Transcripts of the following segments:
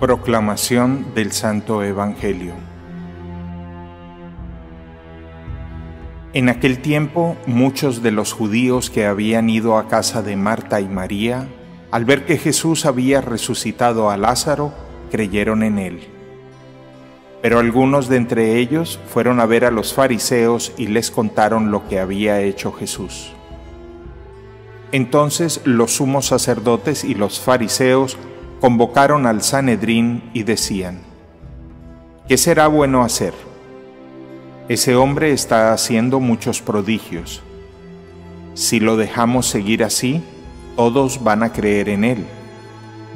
Proclamación del Santo Evangelio. En aquel tiempo, muchos de los judíos que habían ido a casa de Marta y María, al ver que Jesús había resucitado a Lázaro, creyeron en él. Pero algunos de entre ellos fueron a ver a los fariseos y les contaron lo que había hecho Jesús. Entonces los sumos sacerdotes y los fariseos convocaron al Sanedrín y decían: ¿qué será bueno hacer? Ese hombre está haciendo muchos prodigios. Si lo dejamos seguir así, todos van a creer en él.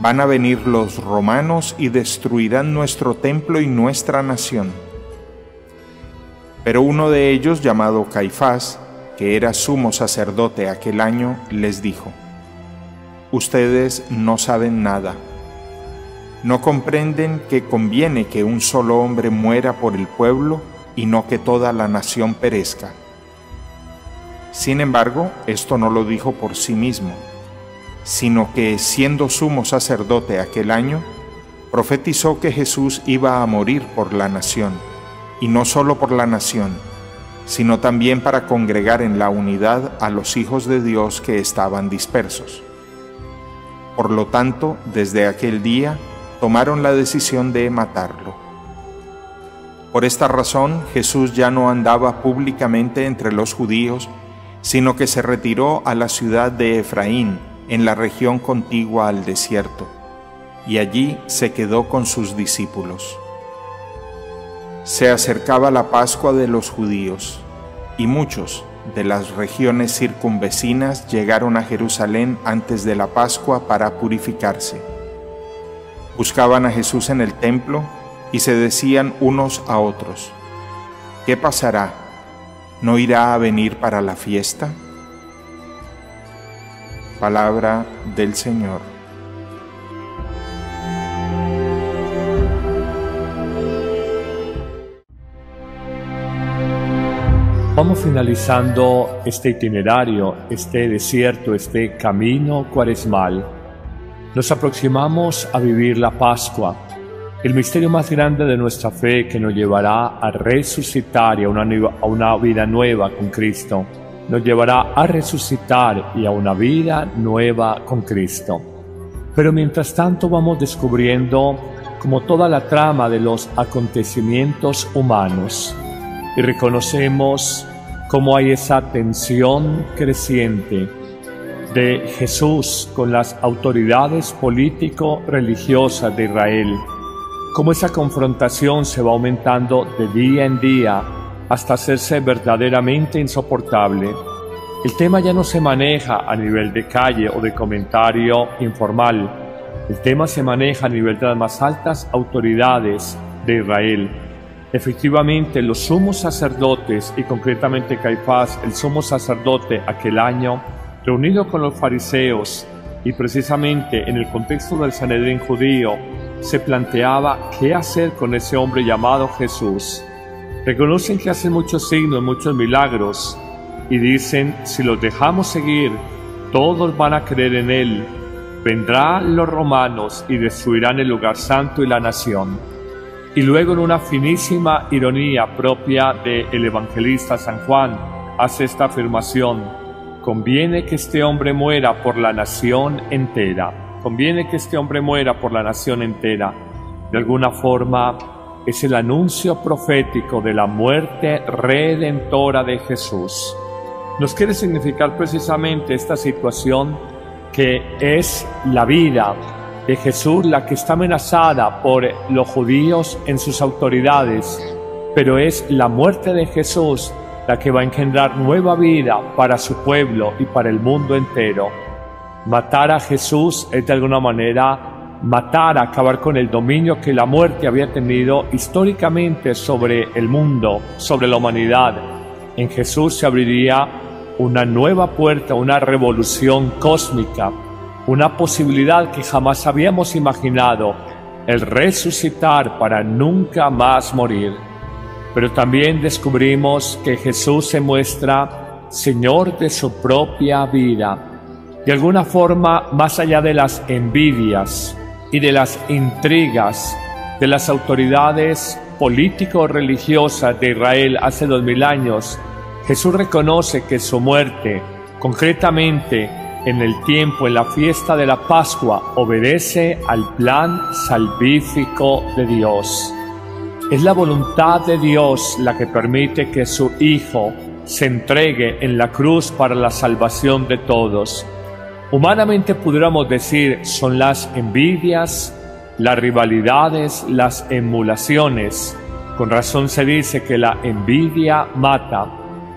Van a venir los romanos y destruirán nuestro templo y nuestra nación. Pero uno de ellos, llamado Caifás, que era sumo sacerdote aquel año, les dijo: ustedes no saben nada. ¿No comprenden que conviene que un solo hombre muera por el pueblo y no que toda la nación perezca? Sin embargo, esto no lo dijo por sí mismo, sino que, siendo sumo sacerdote aquel año, profetizó que Jesús iba a morir por la nación, y no solo por la nación, sino también para congregar en la unidad a los hijos de Dios que estaban dispersos. Por lo tanto, desde aquel día, tomaron la decisión de matarlo. Por esta razón, Jesús ya no andaba públicamente entre los judíos, sino que se retiró a la ciudad de Efraín, en la región contigua al desierto, y allí se quedó con sus discípulos. Se acercaba la Pascua de los judíos, y muchos de las regiones circunvecinas llegaron a Jerusalén antes de la Pascua para purificarse. Buscaban a Jesús en el templo y se decían unos a otros: ¿qué pasará? ¿No irá a venir para la fiesta? Palabra del Señor. Vamos finalizando este itinerario, este desierto, este camino cuaresmal. Nos aproximamos a vivir la Pascua, el misterio más grande de nuestra fe que nos llevará a resucitar y a una vida nueva con Cristo. Nos llevará a resucitar y a una vida nueva con Cristo. Pero mientras tanto vamos descubriendo como toda la trama de los acontecimientos humanos y reconocemos cómo hay esa tensión creciente de Jesús con las autoridades político-religiosas de Israel, cómo esa confrontación se va aumentando de día en día hasta hacerse verdaderamente insoportable. El tema ya no se maneja a nivel de calle o de comentario informal. El tema se maneja a nivel de las más altas autoridades de Israel. Efectivamente, los sumos sacerdotes, y concretamente Caifás, el sumo sacerdote aquel año, reunido con los fariseos, y precisamente en el contexto del Sanedrín judío, se planteaba qué hacer con ese hombre llamado Jesús. Reconocen que hace muchos signos, muchos milagros, y dicen: si los dejamos seguir, todos van a creer en él. Vendrán los romanos y destruirán el lugar santo y la nación. Y luego, en una finísima ironía propia del evangelista San Juan, hace esta afirmación: conviene que este hombre muera por la nación entera. Conviene que este hombre muera por la nación entera. De alguna forma, es el anuncio profético de la muerte redentora de Jesús. Nos quiere significar precisamente esta situación, que es la vida de Jesús la que está amenazada por los judíos en sus autoridades, pero es la muerte de Jesús la que va a engendrar nueva vida para su pueblo y para el mundo entero. Matar a Jesús es de alguna manera matar, acabar con el dominio que la muerte había tenido históricamente sobre el mundo, sobre la humanidad. En Jesús se abriría una nueva puerta, una revolución cósmica, una posibilidad que jamás habíamos imaginado, el resucitar para nunca más morir. Pero también descubrimos que Jesús se muestra Señor de su propia vida. De alguna forma, más allá de las envidias, y de las intrigas de las autoridades político-religiosas de Israel hace 2000 años, Jesús reconoce que su muerte, concretamente en el tiempo, en la fiesta de la Pascua, obedece al plan salvífico de Dios. Es la voluntad de Dios la que permite que su Hijo se entregue en la cruz para la salvación de todos. Humanamente pudiéramos decir, son las envidias, las rivalidades, las emulaciones. Con razón se dice que la envidia mata,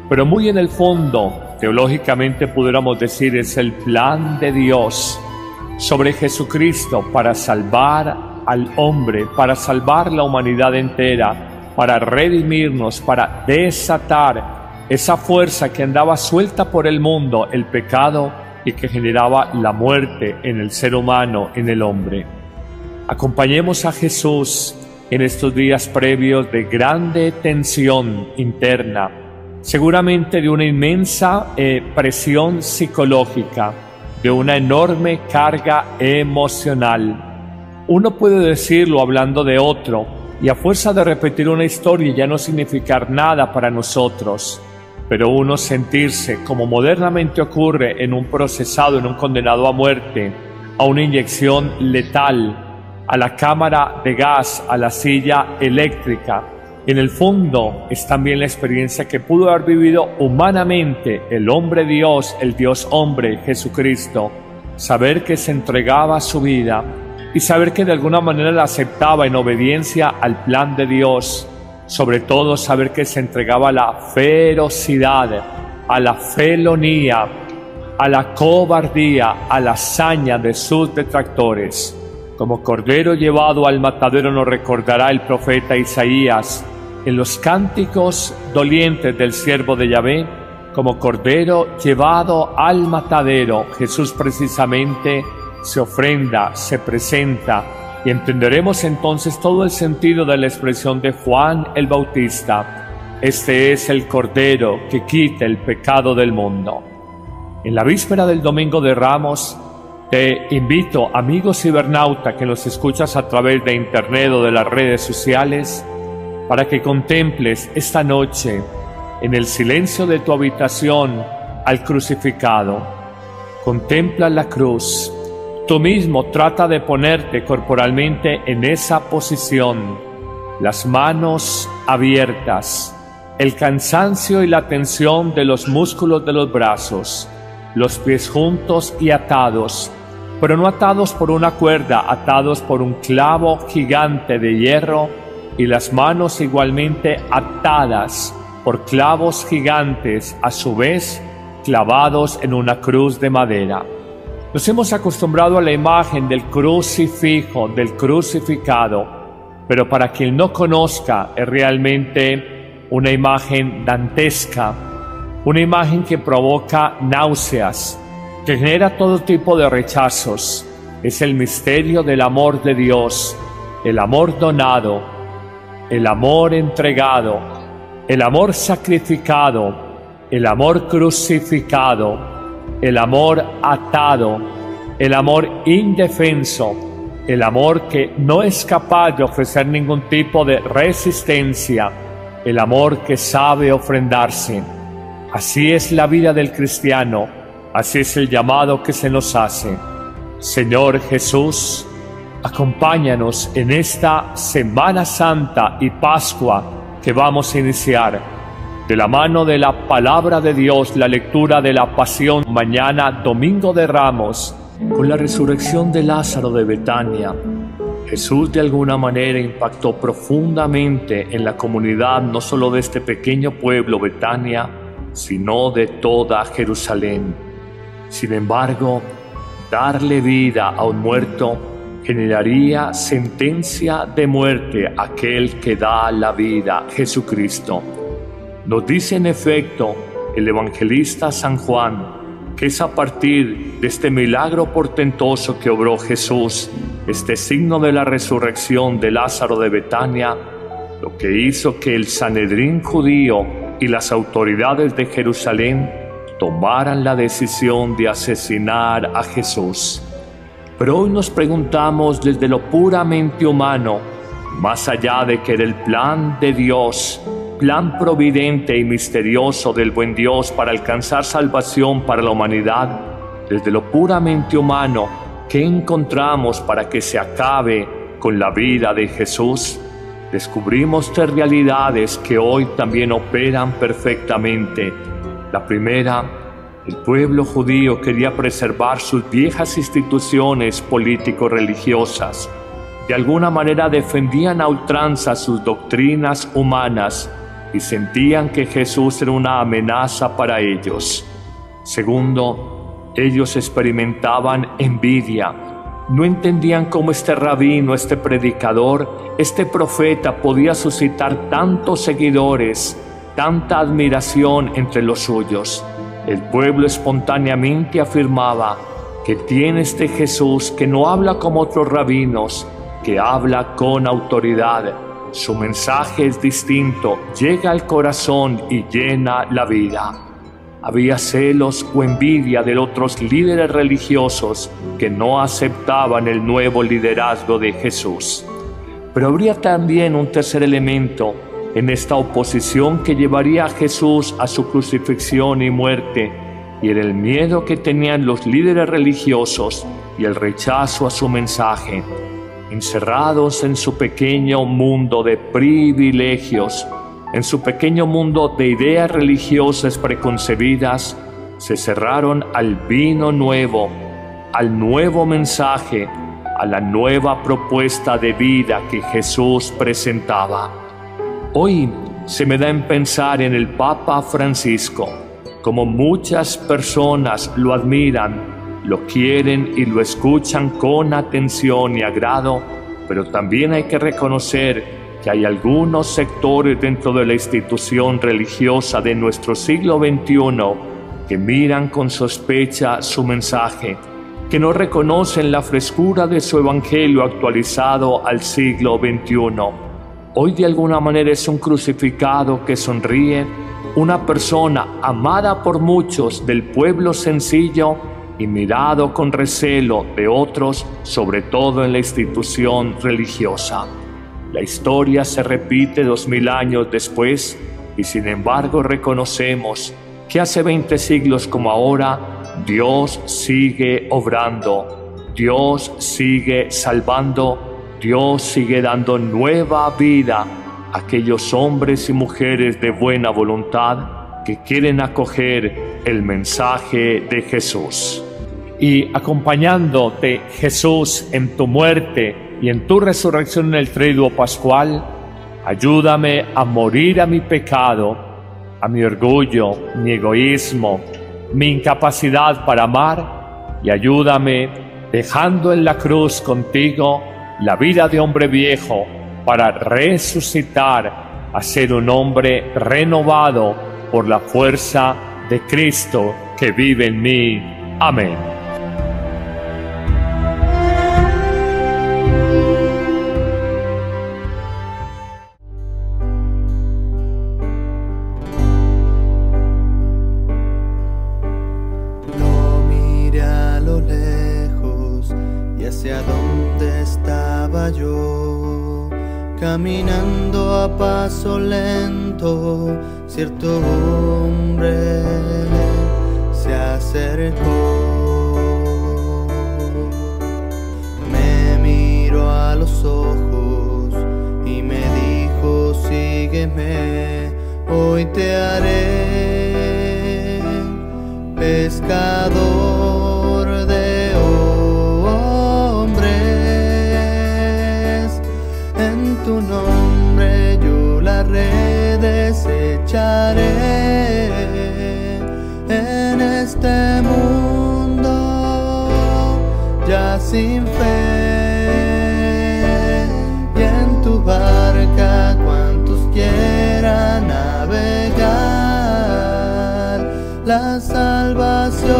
pero muy en el fondo, teológicamente pudiéramos decir, es el plan de Dios sobre Jesucristo para salvar al hombre, para salvar la humanidad entera, para redimirnos, para desatar esa fuerza que andaba suelta por el mundo, el pecado, y que generaba la muerte en el ser humano, en el hombre. Acompañemos a Jesús en estos días previos de grande tensión interna, seguramente de una inmensa presión psicológica, de una enorme carga emocional. Uno puede decirlo hablando de otro, y a fuerza de repetir una historia ya no significar nada para nosotros, pero uno sentirse, como modernamente ocurre en un procesado, en un condenado a muerte, a una inyección letal, a la cámara de gas, a la silla eléctrica. En el fondo es también la experiencia que pudo haber vivido humanamente el hombre Dios, el Dios hombre, Jesucristo. Saber que se entregaba su vida y saber que de alguna manera la aceptaba en obediencia al plan de Dios. Sobre todo saber que se entregaba a la ferocidad, a la felonía, a la cobardía, a la saña de sus detractores. Como cordero llevado al matadero nos recordará el profeta Isaías en los cánticos dolientes del siervo de Yahvé. Como cordero llevado al matadero, Jesús precisamente se ofrenda, se presenta, y entenderemos entonces todo el sentido de la expresión de Juan el Bautista: este es el Cordero que quita el pecado del mundo. En la víspera del Domingo de Ramos, te invito, amigo cibernauta que nos escuchas a través de internet o de las redes sociales, para que contemples esta noche, en el silencio de tu habitación, al crucificado. Contempla la cruz. Tú mismo trata de ponerte corporalmente en esa posición, las manos abiertas, el cansancio y la tensión de los músculos de los brazos, los pies juntos y atados, pero no atados por una cuerda, atados por un clavo gigante de hierro, y las manos igualmente atadas por clavos gigantes, a su vez clavados en una cruz de madera. Nos hemos acostumbrado a la imagen del crucifijo, del crucificado, pero para quien no conozca es realmente una imagen dantesca, una imagen que provoca náuseas, que genera todo tipo de rechazos. Es el misterio del amor de Dios, el amor donado, el amor entregado, el amor sacrificado, el amor crucificado, el amor atado, el amor indefenso, el amor que no es capaz de ofrecer ningún tipo de resistencia, el amor que sabe ofrendarse. Así es la vida del cristiano, así es el llamado que se nos hace. Señor Jesús, acompáñanos en esta Semana Santa y Pascua que vamos a iniciar. De la mano de la palabra de Dios, la lectura de la Pasión, mañana Domingo de Ramos, con la resurrección de Lázaro de Betania. Jesús de alguna manera impactó profundamente en la comunidad, no solo de este pequeño pueblo Betania, sino de toda Jerusalén. Sin embargo, darle vida a un muerto generaría sentencia de muerte a aquel que da la vida, Jesucristo. Nos dice en efecto el evangelista San Juan que es a partir de este milagro portentoso que obró Jesús, este signo de la resurrección de Lázaro de Betania, lo que hizo que el Sanedrín judío y las autoridades de Jerusalén tomaran la decisión de asesinar a Jesús. Pero hoy nos preguntamos desde lo puramente humano, más allá de que era el plan de Dios, plan providente y misterioso del buen Dios para alcanzar salvación para la humanidad, desde lo puramente humano, ¿qué encontramos para que se acabe con la vida de Jesús? Descubrimos 3 realidades que hoy también operan perfectamente. La primera, el pueblo judío quería preservar sus viejas instituciones político-religiosas. De alguna manera defendían a ultranza sus doctrinas humanas y sentían que Jesús era una amenaza para ellos. Segundo, ellos experimentaban envidia. No entendían cómo este rabino, este predicador, este profeta podía suscitar tantos seguidores, tanta admiración entre los suyos. El pueblo espontáneamente afirmaba que tiene este Jesús que no habla como otros rabinos, que habla con autoridad. Su mensaje es distinto, llega al corazón y llena la vida. Había celos o envidia de otros líderes religiosos que no aceptaban el nuevo liderazgo de Jesús. Pero habría también un tercer elemento en esta oposición que llevaría a Jesús a su crucifixión y muerte, y era el miedo que tenían los líderes religiosos y el rechazo a su mensaje. Encerrados en su pequeño mundo de privilegios, en su pequeño mundo de ideas religiosas preconcebidas, se cerraron al vino nuevo, al nuevo mensaje, a la nueva propuesta de vida que Jesús presentaba. Hoy se me da en pensar en el Papa Francisco, como muchas personas lo admiran, lo quieren y lo escuchan con atención y agrado, pero también hay que reconocer que hay algunos sectores dentro de la institución religiosa de nuestro siglo XXI que miran con sospecha su mensaje, que no reconocen la frescura de su evangelio actualizado al siglo XXI. Hoy de alguna manera es un crucificado que sonríe, una persona amada por muchos del pueblo sencillo y mirado con recelo de otros, sobre todo en la institución religiosa. La historia se repite 2000 años después y sin embargo reconocemos que hace 20 siglos como ahora, Dios sigue obrando, Dios sigue salvando, Dios sigue dando nueva vida a aquellos hombres y mujeres de buena voluntad que quieren acoger el mensaje de Jesús. Y acompañándote, Jesús, en tu muerte y en tu resurrección en el triduo pascual, ayúdame a morir a mi pecado, a mi orgullo, mi egoísmo, mi incapacidad para amar, y ayúdame, dejando en la cruz contigo la vida de hombre viejo, para resucitar a ser un hombre renovado por la fuerza de Cristo que vive en mí. Amén. ¿Hacia dónde estaba yo? Caminando a paso lento, cierto hombre se acercó. Me miró a los ojos y me dijo: sígueme, hoy te haré pescador de tu nombre yo las redes echaré en este mundo ya sin fe, y en tu barca cuantos quieran navegar la salvación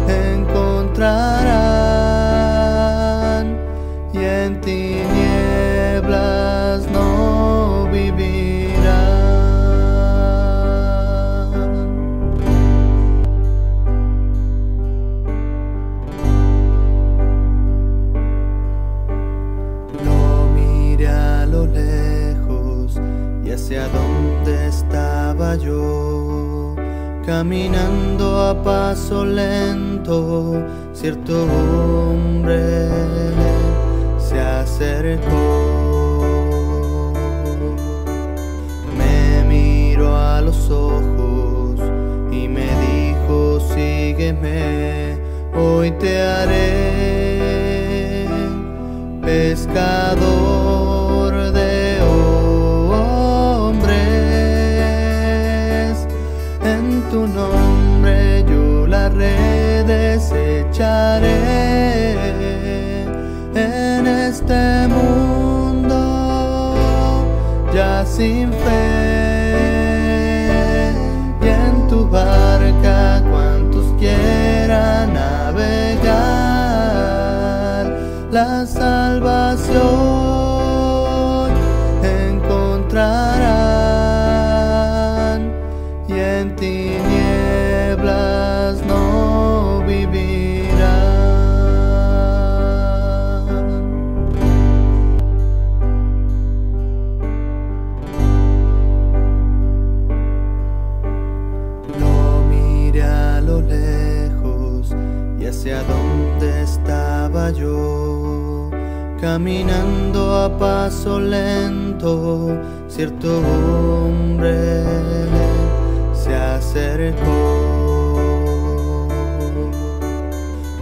encontrarán, y en tinieblas no vivirán. y hacia dónde estaba yo. Caminando a paso lento, cierto hombre se acercó. Me miró a los ojos y me dijo: sígueme, hoy te haré pescador de hombres. En tu nombre yo las redes echaré. En este mundo ya sin fe, y en tu barca cuantos quieran navegar, la salvación encontrarán, y en tinieblas no vivirán. Lo miré a lo lejos y hacia dónde estaba yo. Caminando a paso lento, cierto hombre se acercó.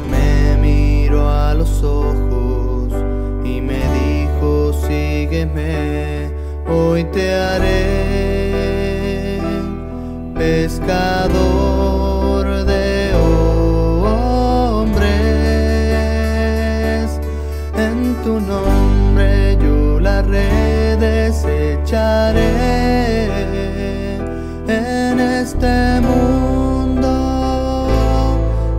Me miró a los ojos y me dijo: sígueme, hoy te haré pescador de hombres. En tu nombre yo las redes echaré. En este mundo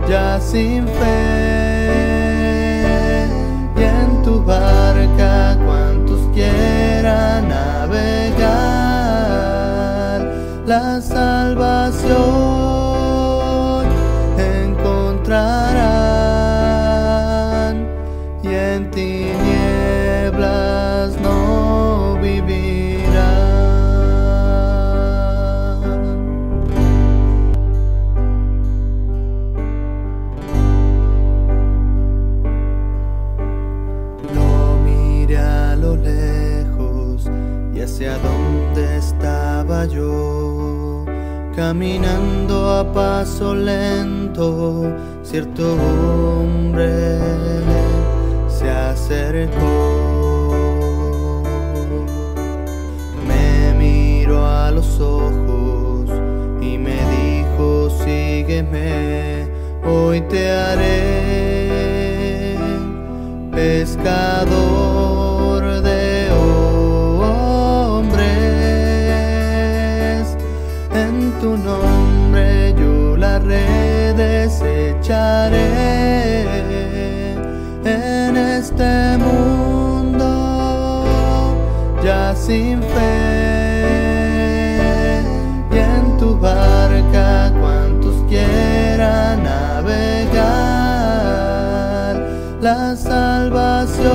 ya sin fe, y en tu barca cuantos quieran navegar, la salvación encontrarán, y en tinieblas no vivirán. Lo miré a lo lejos y hacia dónde estaba yo. Caminando a paso lento, cierto hombre se acercó. Me miró a los ojos y me dijo: sígueme, hoy te haré pescador de hombres. En tu nombre yo las redes echaré. En este mundo ya sin fe, y en tu barca cuantos quieran navegar, la salvación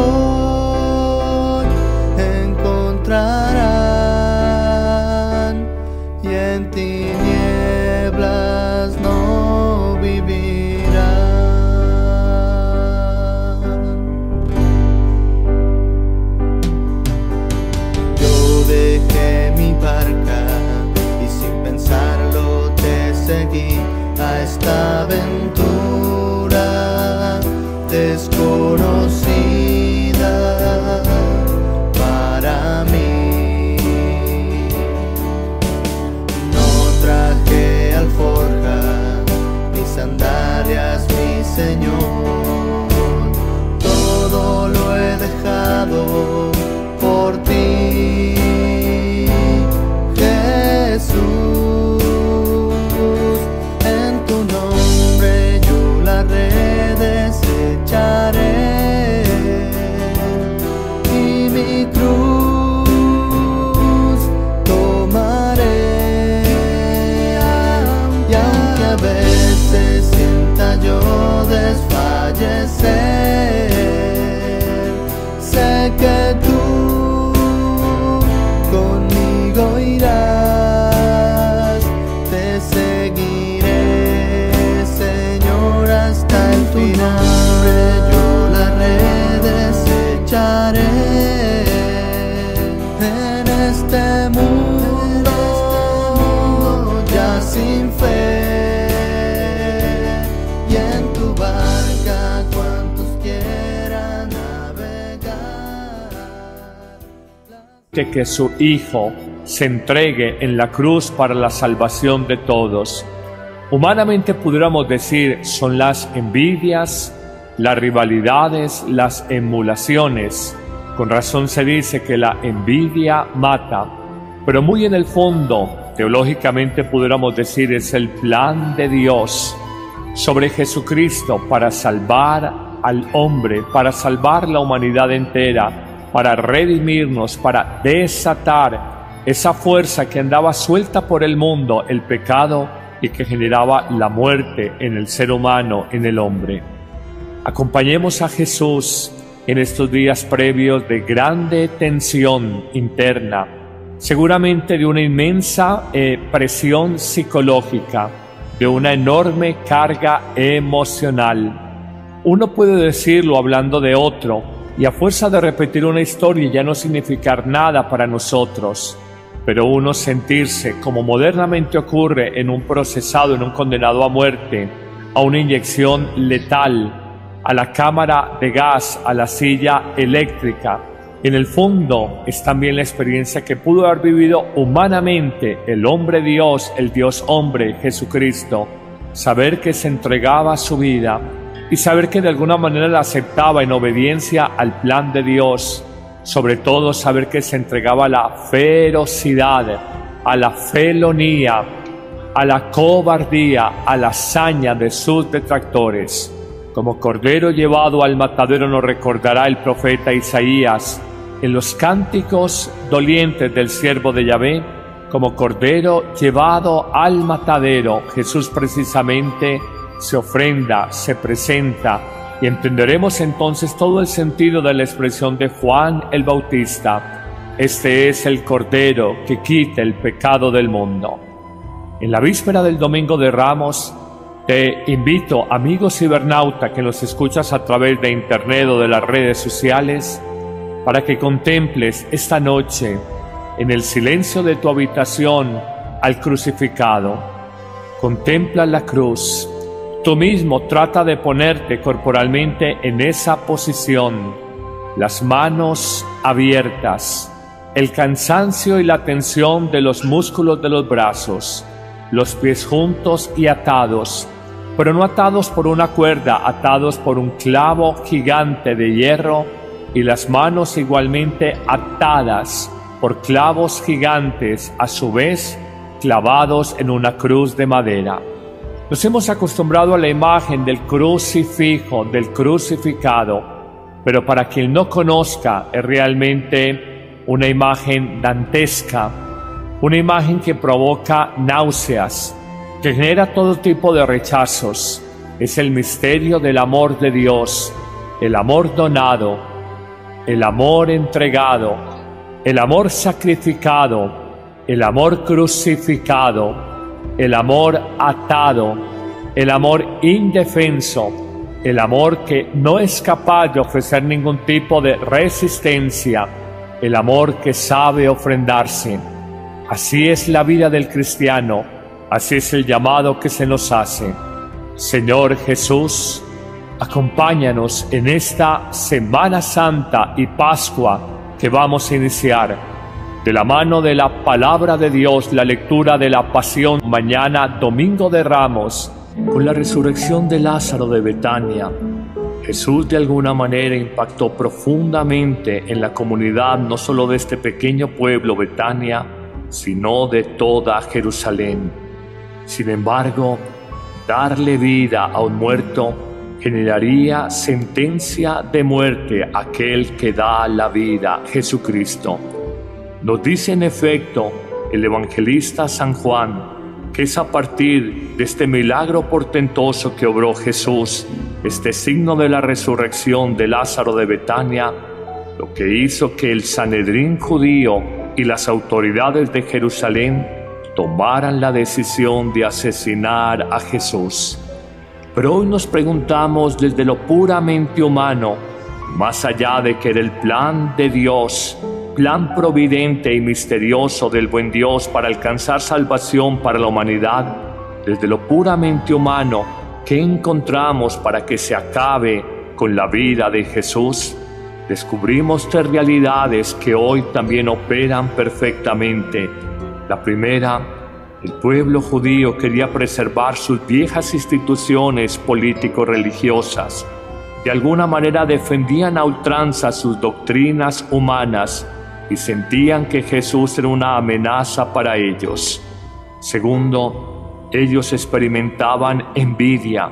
encontrarán, y en tinieblas no vivirán. Dejé mi barca y sin pensarlo te seguí a esta aventura desconocida para mí. No traje alforja ni sandalias, mi Señor, todo lo he dejado por ti, Jesús. En tu nombre yo las redes echaré, y mi cruz tomaré. Y aunque a veces sienta yo desfallecer, sé que tú conmigo que su Hijo se entregue en la cruz para la salvación de todos. Humanamente pudiéramos decir son las envidias, las rivalidades, las emulaciones. Con razón se dice que la envidia mata, pero muy en el fondo, teológicamente pudiéramos decir, es el plan de Dios sobre Jesucristo para salvar al hombre, para salvar la humanidad entera, para redimirnos, para desatar esa fuerza que andaba suelta por el mundo, el pecado, y que generaba la muerte en el ser humano, en el hombre. Acompañemos a Jesús en estos días previos de grande tensión interna, seguramente de una inmensa presión psicológica, de una enorme carga emocional. Uno puede decirlo hablando de otro, y a fuerza de repetir una historia ya no significar nada para nosotros, pero uno sentirse, como modernamente ocurre en un procesado, en un condenado a muerte, a una inyección letal, a la cámara de gas, a la silla eléctrica. En el fondo es también la experiencia que pudo haber vivido humanamente el hombre Dios, el Dios hombre, Jesucristo. Saber que se entregaba su vida y saber que de alguna manera la aceptaba en obediencia al plan de Dios. Sobre todo saber que se entregaba a la ferocidad, a la felonía, a la cobardía, a la hazaña de sus detractores. Como cordero llevado al matadero nos recordará el profeta Isaías en los cánticos dolientes del siervo de Yahvé. Como cordero llevado al matadero, Jesús precisamente se ofrenda, se presenta, y entenderemos entonces todo el sentido de la expresión de Juan el Bautista: este es el Cordero que quita el pecado del mundo. En la víspera del Domingo de Ramos, te invito, amigo cibernauta que nos escuchas a través de internet o de las redes sociales, para que contemples esta noche, en el silencio de tu habitación, al crucificado. Contempla la cruz. Tú mismo trata de ponerte corporalmente en esa posición, las manos abiertas, el cansancio y la tensión de los músculos de los brazos, los pies juntos y atados, pero no atados por una cuerda, atados por un clavo gigante de hierro, y las manos igualmente atadas por clavos gigantes, a su vez clavados en una cruz de madera. Nos hemos acostumbrado a la imagen del crucifijo, del crucificado, pero para quien no conozca es realmente una imagen dantesca, una imagen que provoca náuseas, que genera todo tipo de rechazos. Es el misterio del amor de Dios, el amor donado, el amor entregado, el amor sacrificado, el amor crucificado, el amor atado, el amor indefenso, el amor que no es capaz de ofrecer ningún tipo de resistencia, el amor que sabe ofrendarse. Así es la vida del cristiano, así es el llamado que se nos hace. Señor Jesús, acompáñanos en esta Semana Santa y Pascua que vamos a iniciar. De la mano de la palabra de Dios, la lectura de la Pasión, mañana Domingo de Ramos, con la resurrección de Lázaro de Betania. Jesús de alguna manera impactó profundamente en la comunidad, no solo de este pequeño pueblo Betania, sino de toda Jerusalén. Sin embargo, darle vida a un muerto generaría sentencia de muerte a aquel que da la vida, Jesucristo. Nos dice en efecto el evangelista San Juan que es a partir de este milagro portentoso que obró Jesús, este signo de la resurrección de Lázaro de Betania, lo que hizo que el Sanedrín judío y las autoridades de Jerusalén tomaran la decisión de asesinar a Jesús. Pero hoy nos preguntamos desde lo puramente humano, más allá de que era el plan de Dios, plan providente y misterioso del buen Dios para alcanzar salvación para la humanidad, desde lo puramente humano, ¿qué encontramos para que se acabe con la vida de Jesús? descubrimos tres realidades que hoy también operan perfectamente. La primera, el pueblo judío quería preservar sus viejas instituciones político-religiosas. De alguna manera defendían a ultranza sus doctrinas humanas y sentían que Jesús era una amenaza para ellos. Segundo, ellos experimentaban envidia.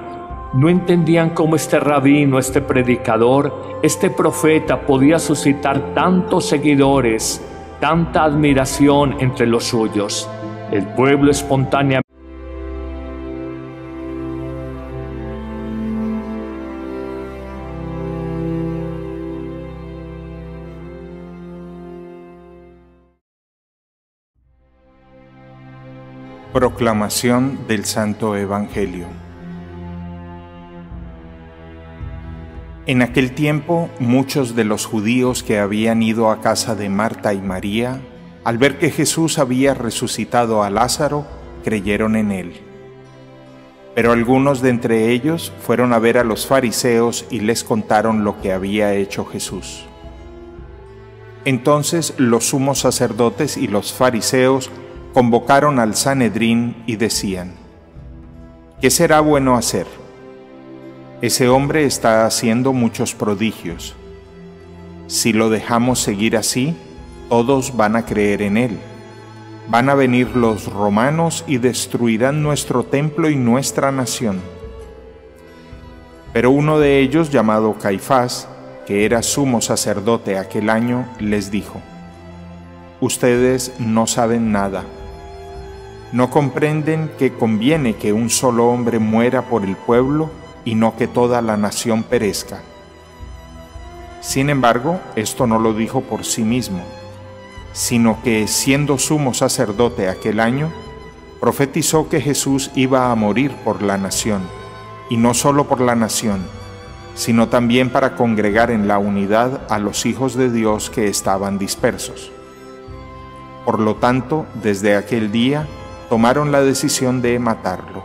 No entendían cómo este rabino, este predicador, este profeta podía suscitar tantos seguidores, tanta admiración entre los suyos. El pueblo espontáneamente Proclamación del Santo Evangelio. En aquel tiempo, muchos de los judíos que habían ido a casa de Marta y María, al ver que Jesús había resucitado a Lázaro, creyeron en él. Pero algunos de entre ellos fueron a ver a los fariseos y les contaron lo que había hecho Jesús. Entonces los sumos sacerdotes y los fariseos convocaron al Sanedrín y decían: ¿qué será bueno hacer? Ese hombre está haciendo muchos prodigios. Si lo dejamos seguir así, todos van a creer en él. Van a venir los romanos y destruirán nuestro templo y nuestra nación. Pero uno de ellos, llamado Caifás, que era sumo sacerdote aquel año, les dijo: ustedes no saben nada. ¿No comprenden que conviene que un solo hombre muera por el pueblo y no que toda la nación perezca? Sin embargo, esto no lo dijo por sí mismo, sino que, siendo sumo sacerdote aquel año, profetizó que Jesús iba a morir por la nación, y no solo por la nación, sino también para congregar en la unidad a los hijos de Dios que estaban dispersos. Por lo tanto, desde aquel día, tomaron la decisión de matarlo.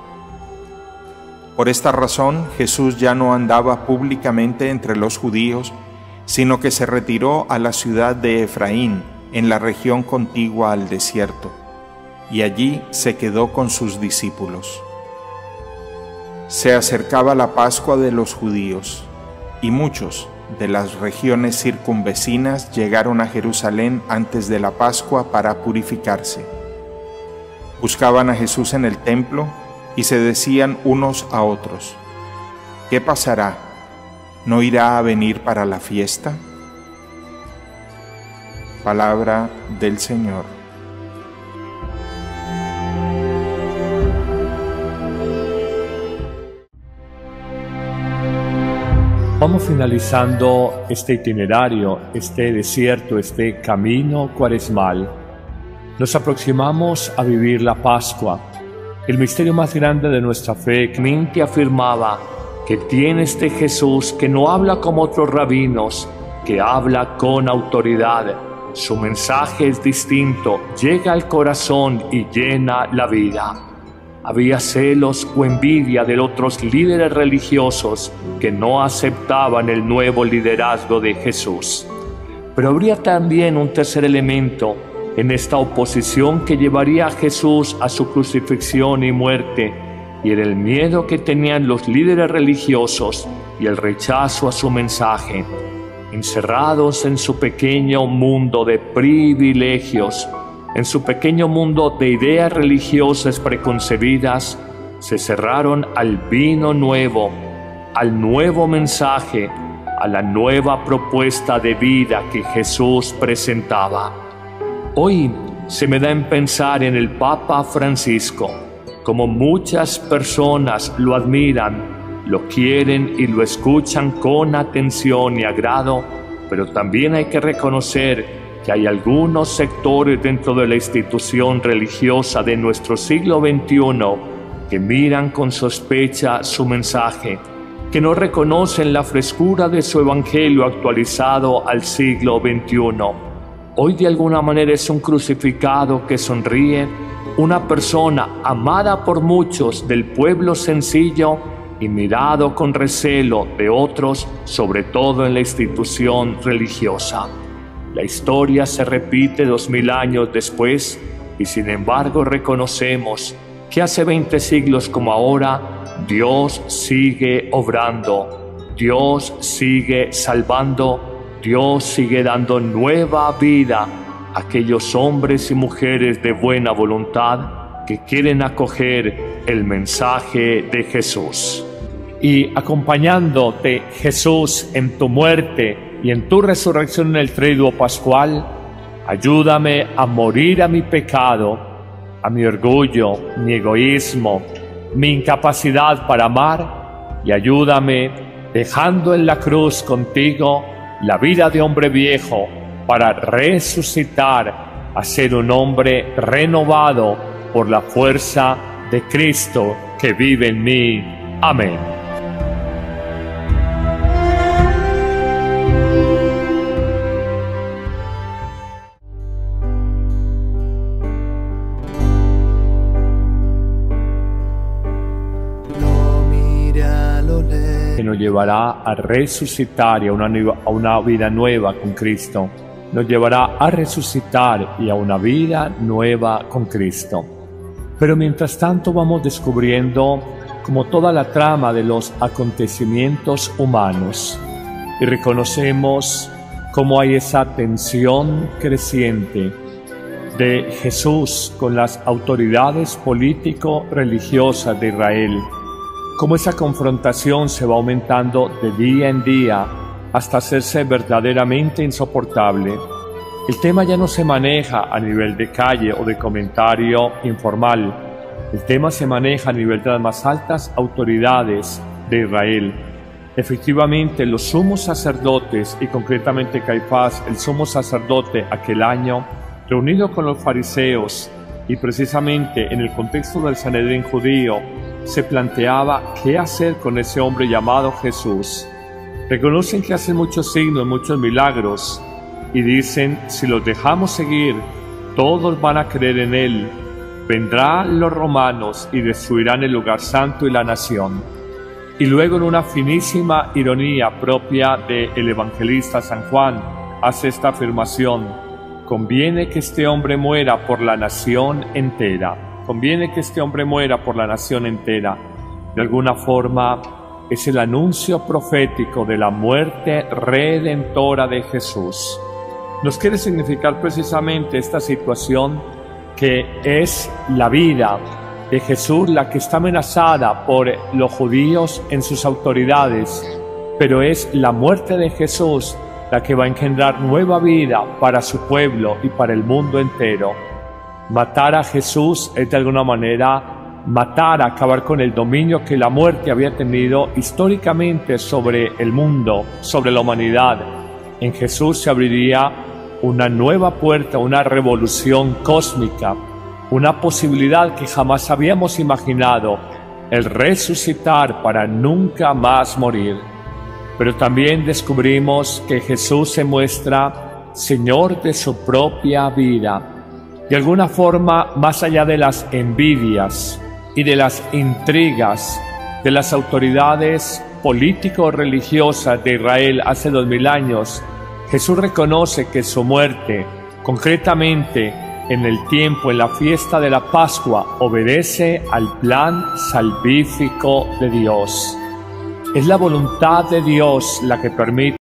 Por esta razón, Jesús ya no andaba públicamente entre los judíos, sino que se retiró a la ciudad de Efraín, en la región contigua al desierto, y allí se quedó con sus discípulos. Se acercaba la Pascua de los judíos, y muchos de las regiones circunvecinas llegaron a Jerusalén antes de la Pascua para purificarse. Buscaban a Jesús en el templo y se decían unos a otros: ¿qué pasará? ¿No irá a venir para la fiesta? Palabra del Señor. Vamos finalizando este itinerario, este desierto, este camino cuaresmal. Nos aproximamos a vivir la Pascua, el misterio más grande de nuestra fe. Mente afirmaba que tiene este Jesús que no habla como otros rabinos, que habla con autoridad. Su mensaje es distinto, llega al corazón y llena la vida. Había celos o envidia de otros líderes religiosos que no aceptaban el nuevo liderazgo de Jesús. Pero habría también un tercer elemento en esta oposición que llevaría a Jesús a su crucifixión y muerte, y era el miedo que tenían los líderes religiosos y el rechazo a su mensaje. Encerrados en su pequeño mundo de privilegios, en su pequeño mundo de ideas religiosas preconcebidas, se cerraron al vino nuevo, al nuevo mensaje, a la nueva propuesta de vida que Jesús presentaba. Hoy se me da en pensar en el Papa Francisco, como muchas personas lo admiran, lo quieren y lo escuchan con atención y agrado, pero también hay que reconocer que hay algunos sectores dentro de la institución religiosa de nuestro siglo XXI que miran con sospecha su mensaje, que no reconocen la frescura de su evangelio actualizado al siglo XXI. Hoy de alguna manera es un crucificado que sonríe, una persona amada por muchos del pueblo sencillo y mirado con recelo de otros, sobre todo en la institución religiosa. La historia se repite 2000 años después y sin embargo reconocemos que hace 20 siglos como ahora, Dios sigue obrando, Dios sigue salvando, Dios sigue dando nueva vida a aquellos hombres y mujeres de buena voluntad que quieren acoger el mensaje de Jesús. Y acompañándote, Jesús, en tu muerte y en tu resurrección en el triduo pascual, ayúdame a morir a mi pecado, a mi orgullo, mi egoísmo, mi incapacidad para amar, y ayúdame, dejando en la cruz contigo la vida de hombre viejo, para resucitar a ser un hombre renovado por la fuerza de Cristo que vive en mí. Amén. Que nos llevará a resucitar y a una vida nueva con Cristo. Nos llevará a resucitar y a una vida nueva con Cristo. Pero mientras tanto vamos descubriendo como toda la trama de los acontecimientos humanos y reconocemos cómo hay esa tensión creciente de Jesús con las autoridades político-religiosas de Israel. Cómo esa confrontación se va aumentando de día en día hasta hacerse verdaderamente insoportable. El tema ya no se maneja a nivel de calle o de comentario informal. El tema se maneja a nivel de las más altas autoridades de Israel. Efectivamente, los sumos sacerdotes, y concretamente Caifás, el sumo sacerdote aquel año, reunido con los fariseos, y precisamente en el contexto del Sanedrín judío, se planteaba qué hacer con ese hombre llamado Jesús. Reconocen que hace muchos signos, muchos milagros, y dicen, si los dejamos seguir, todos van a creer en él. Vendrán los romanos y destruirán el lugar santo y la nación. Y luego, en una finísima ironía propia del evangelista San Juan, hace esta afirmación: conviene que este hombre muera por la nación entera. Conviene que este hombre muera por la nación entera. De alguna forma, es el anuncio profético de la muerte redentora de Jesús. Nos quiere significar precisamente esta situación, que es la vida de Jesús la que está amenazada por los judíos en sus autoridades, pero es la muerte de Jesús la que va a engendrar nueva vida para su pueblo y para el mundo entero. Matar a Jesús es de alguna manera matar, acabar con el dominio que la muerte había tenido históricamente sobre el mundo, sobre la humanidad. En Jesús se abriría una nueva puerta, una revolución cósmica, una posibilidad que jamás habíamos imaginado, el resucitar para nunca más morir. Pero también descubrimos que Jesús se muestra Señor de su propia vida. De alguna forma, más allá de las envidias y de las intrigas de las autoridades político-religiosas de Israel hace 2000 años, Jesús reconoce que su muerte, concretamente en el tiempo, en la fiesta de la Pascua, obedece al plan salvífico de Dios. Es la voluntad de Dios la que permite